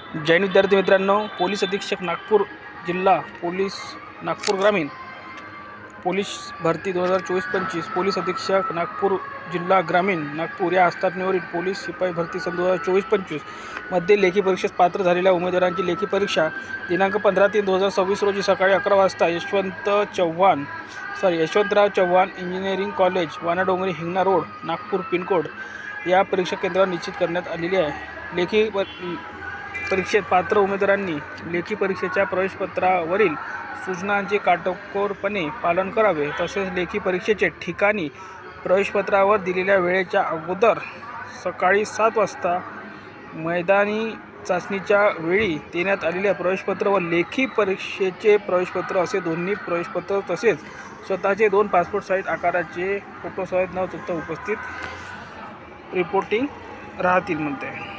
जैन विद्यार्थी मित्रांनो, पोलीस अधीक्षक नागपूर जिल्हा पोलीस नागपूर ग्रामीण पोलीस भरती 2024-25 पोलीस अधीक्षक नागपूर जिल्हा ग्रामीण नागपूर या आस्थापनेवरील पोलीस शिपाई भरती सन 2024-25 मध्ये लेखी परीक्षेस पात्र झालेल्या उमेदवारांची लेखी परीक्षा दिनांक 15/3/2026 रोजी सकाळी 11 वाजता Yashwantrao Chavan engineering college, Wanadongri, Hingna road, Nagpur pin code या परीक्षा केंद्रावर निश्चित करण्यात आलेली आहे. लेखी परीक्षेत पात्र उमेदवारांनी लेखी परीक्षेच्या प्रवेशपत्रावरील सूचनांचे काटेकोरपणे पालन करावे. तसेच लेखी परीक्षेचे ठिकाणी प्रवेशपत्रावर दिलेल्या वेळेच्या अगोदर सकाळी 7 वाजता मैदानी चाचणीच्या वेळी देण्यात आलेले प्रवेशपत्र व लेखी परीक्षेचे प्रवेशपत्र असे दोन्ही प्रवेशपत्र तसेच स्वतःचे 2 पासपोर्ट साईज आकाराचे फोटोसहित न चुकता उपस्थित रिपोर्टिंग राहतील म्हणते.